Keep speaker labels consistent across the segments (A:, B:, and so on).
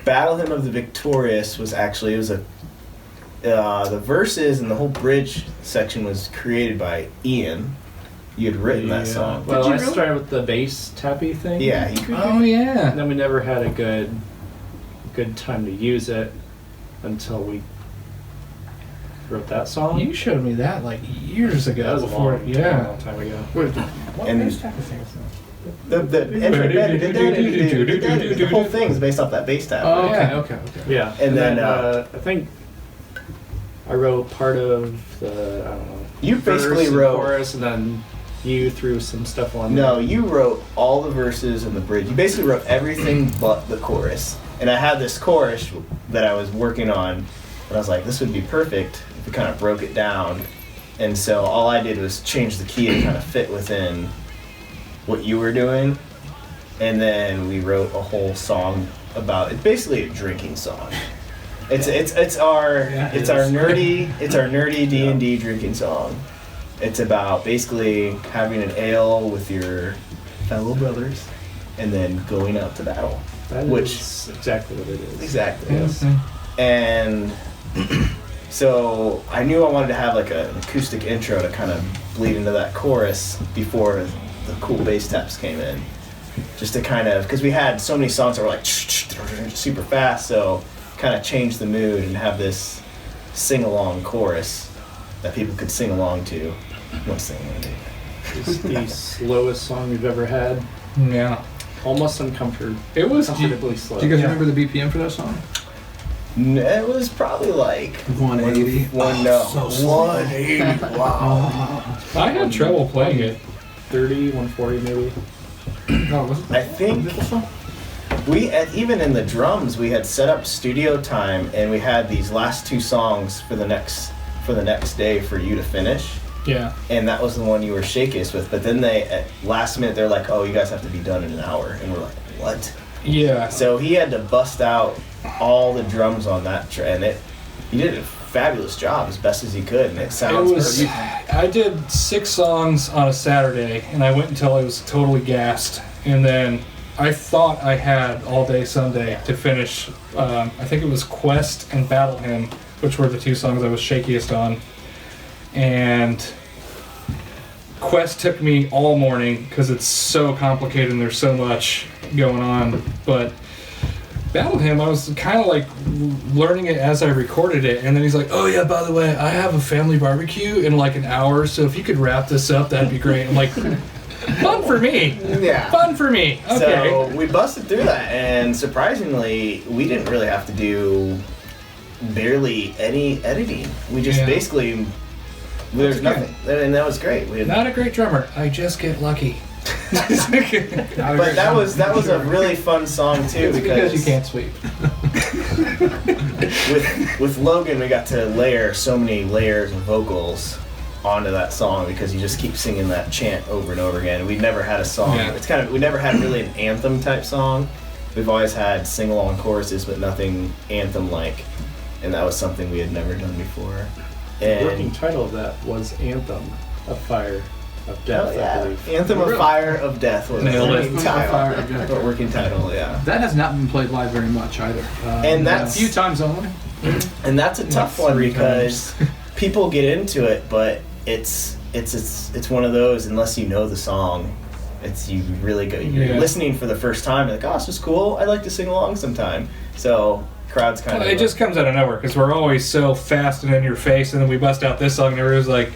A: Battle Hymn of the Victorious was actually, the verses and the whole bridge section was created by Ian. You had written that song.
B: Well, I started with the bass tappy thing.
A: Yeah.
B: And then we never had a good time to use it until we wrote that song.
C: You showed me that like years ago.
B: That was
C: before.
B: a long time ago.
C: What bass tappy thing is that?
A: The whole thing is based off that bass tap.
C: Oh,
A: right?
C: okay.
B: Yeah.
A: And then
B: I think I wrote part of the, I don't know.
A: You basically
B: verse
A: wrote...
B: and chorus, and then you threw some stuff on
A: No,
B: there.
A: you wrote all the verses and the bridge. You basically wrote everything but the chorus. And I had this chorus that I was working on, and I was like, this would be perfect if we kind of broke it down. And so all I did was change the key to kind of fit within what you were doing. And then we wrote a whole song about it's basically a drinking song. It's our nerdy D&D drinking song. It's about basically having an ale with your fellow brothers and then going out to battle.
B: That is exactly what it is.
A: Exactly. Yes. And so I knew I wanted to have like an acoustic intro to kind of bleed into that chorus before the cool bass taps came in. Just to kind of, because we had so many songs that were like super fast, so kind of change the mood and have this sing-along chorus that people could sing along to. What's sing along to?
B: It's the slowest song we've ever had.
C: Yeah.
B: Almost uncomfortably.
C: It was
B: comfortably slow.
D: Do you guys remember the BPM for that song?
A: It was probably like
D: 180.
A: 180. Wow.
C: I had trouble playing it.
B: 30, 140 maybe.
D: No, was it?
A: I think even in the drums we had set up studio time and we had these last two songs for the next day for you to finish.
C: Yeah.
A: And that was the one you were shakiest with. But then they at last minute they're like, oh, you guys have to be done in an hour, and we're like, what?
C: Yeah.
A: So he had to bust out all the drums on that he did a fabulous job as best as he could, and it sounds perfect.
C: I did 6 songs on a Saturday, and I went until I was totally gassed. And then I thought I had all day Sunday to finish. I think it was Quest and Battle Hymn, which were the 2 songs I was shakiest on. And Quest took me all morning because it's so complicated and there's so much going on. But Battle Hymn, I was kind of like learning it as I recorded it, and then he's like, oh yeah, by the way, I have a family barbecue in like an hour, so if you could wrap this up, that'd be great. I'm like, fun for me.
A: Yeah.
C: Fun for me. Okay.
A: So we busted through that, and surprisingly, we didn't really have to do barely any editing. We just basically, there's nothing, and that was great.
C: Not a great drummer. I just get lucky.
A: But that was a really fun song too,
C: because you can't sweep.
A: with Logan, we got to layer so many layers of vocals onto that song because you just keep singing that chant over and over again. We never had a song. Yeah. We never had really an anthem type song. We've always had sing along choruses, but nothing anthem like, and that was something we had never done before. And
B: the working title of that was Anthem of Fire of Death, I believe.
A: Anthem of Fire of Death was the working
D: Fire of Death.
A: Working title, yeah.
D: That has not been played live very much either.
A: And that's
D: a few times only.
A: And that's a tough one because people get into it, but it's one of those, unless you know the song, you really go. You're listening for the first time, you're like, oh, this is cool. I'd like to sing along sometime. So crowd's kind of.
C: It just comes out of nowhere because we're always so fast and in your face, and then we bust out this song, and everyone's like,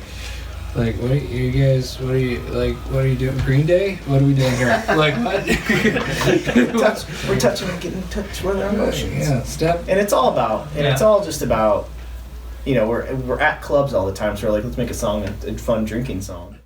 C: what are you guys? What are you doing? Green Day? What are we doing here? Like what?
A: We're touching and getting in touch with our emotions.
C: Yeah, step.
A: And it's all about, it's all just about, we're at clubs all the time, so we're like, let's make a song, a fun drinking song.